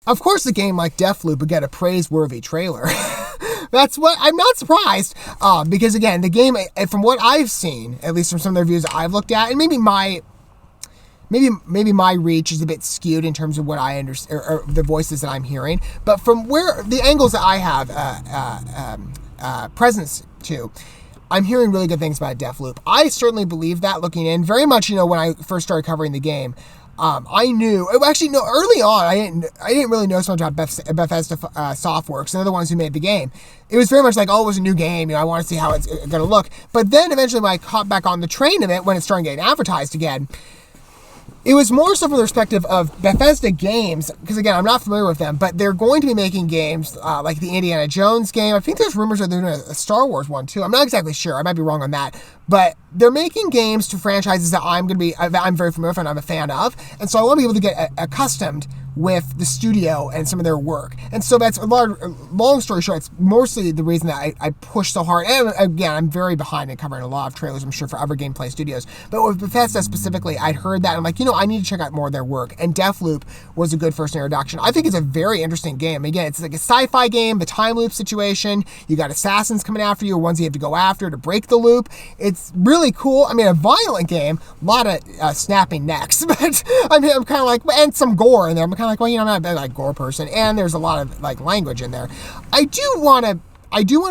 Of course, a game like Deathloop would get a praiseworthy trailer. That's what I'm not surprised, because again, the game, from what I've seen, at least from some of the reviews I've looked at, and maybe my reach is a bit skewed in terms of what I understand or the voices that I'm hearing, but from where the angles that I have presence to, I'm hearing really good things about Deathloop. I certainly believe that looking in very much. When I first started covering the game, I knew, actually no, early on I didn't really know so much about Bethesda Softworks. They're the ones who made the game. It was very much like, oh, it was a new game. I want to see how it's going to look. But then eventually when I caught back on the train of it, when it started getting advertised again, it was more so from the perspective of Bethesda games, because again, I'm not familiar with them, but they're going to be making games like the Indiana Jones game. I think there's rumors that they're doing a Star Wars one too. I'm not exactly sure. I might be wrong on that. But they're making games to franchises that I'm very familiar with and I'm a fan of. And so I want to be able to get accustomed with the studio and some of their work. And so that's long story short, it's mostly the reason that I push so hard. And again, I'm very behind in covering a lot of trailers, I'm sure, for other gameplay studios. But with Bethesda specifically, I'd heard that. I'm like, I need to check out more of their work. And Deathloop was a good first introduction. I think it's a very interesting game. Again, it's like a sci-fi game, the time loop situation. You got assassins coming after you, or ones you have to go after to break the loop. It's really cool. I mean, a violent game, a lot of snapping necks, but I'm kind of like, and some gore in there. I'm kind of like, well, I'm not a big gore person, and there's a lot of language in there. I do want to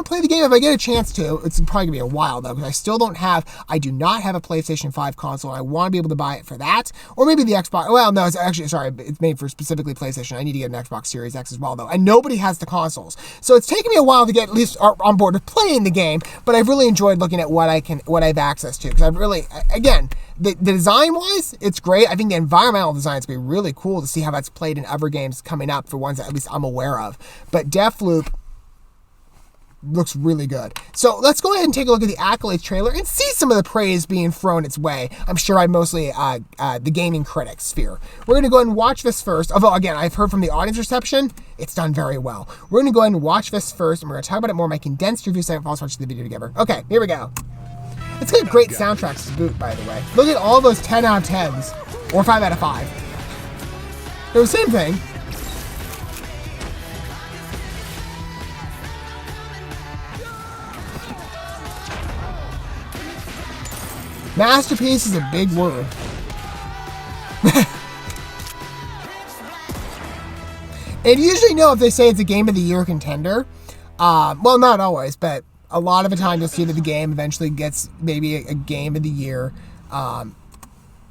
play the game if I get a chance to. It's probably gonna be a while though, because I do not have a PlayStation 5 console, and I want to be able to buy it for that, or maybe the Xbox. Well, no, it's made for specifically PlayStation. I need to get an Xbox Series X as well though, and nobody has the consoles, so it's taken me a while to get at least on board with playing the game. But I've really enjoyed looking at what I have access to, because I've really, again, the design-wise, it's great. I think the environmental design is going to be really cool to see how that's played in other games coming up, for ones that at least I'm aware of. But Deathloop looks really good. So let's go ahead and take a look at the Accolades trailer and see some of the praise being thrown its way. I'm sure I'm mostly the gaming critic sphere. We're going to go ahead and watch this first. Although, again, I've heard from the audience reception, it's done very well. We're going to go ahead and watch this first, and we're going to talk about it more in my condensed review segment. Let's watch the video together. Okay, here we go. It's got great soundtracks to boot, by the way. Look at all those 10 out of 10s, or 5 out of 5. They're the same thing. Masterpiece is a big word. And usually, if they say it's a Game of the Year contender, well, not always, but a lot of the time you'll see that the game eventually gets maybe a Game of the Year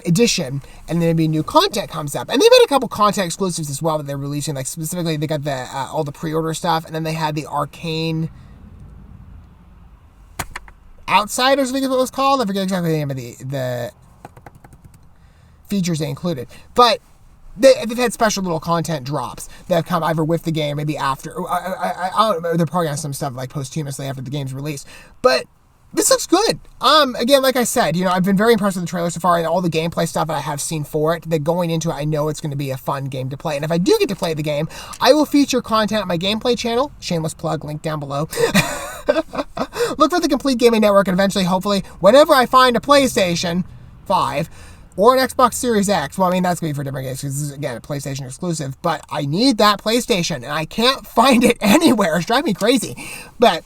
edition, and then maybe new content comes up. And they've had a couple content exclusives as well that they're releasing. Like specifically, they got the all the pre-order stuff, and then they had the Arcane Outsiders, I think is what it was called. I forget exactly the name of the features they included, but they've had special little content drops that have come either with the game, maybe after. I don't know, they're probably on some stuff like posthumously after the game's release. But this looks good. Again, like I said, I've been very impressed with the trailer so far and all the gameplay stuff that I have seen for it. That going into it, I know it's going to be a fun game to play. And if I do get to play the game, I will feature content on my gameplay channel. Shameless plug, link down below. Look for the Complete Gaming Network, and eventually, hopefully, whenever I find a PlayStation 5 or an Xbox Series X, well, I mean, that's going to be for different games, because this is, again, a PlayStation exclusive, but I need that PlayStation, and I can't find it anywhere. It's driving me crazy. But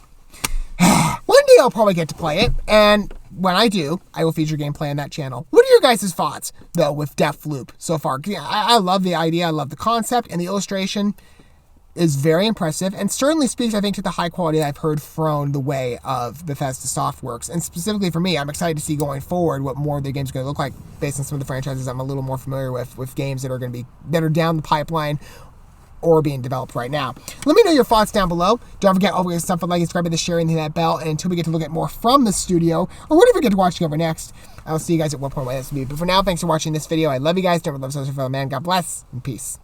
one day I'll probably get to play it, and when I do, I will feature gameplay on that channel. What are your guys' thoughts, though, with Deathloop so far? I love the idea, I love the concept, and the illustration is very impressive, and certainly speaks, I think, to the high quality that I've heard thrown the way of Bethesda Softworks. And specifically for me, I'm excited to see going forward what more of their games are going to look like based on some of the franchises I'm a little more familiar with games that are down the pipeline or being developed right now. Let me know your thoughts down below. Don't forget always stuff like subscribing, the sharing, that bell, and until we get to look at more from the studio, or whatever we get to watch together next, I'll see you guys at what point this will be. But for now, thanks for watching this video. I love you guys. Don't love so fellow man. God bless and peace.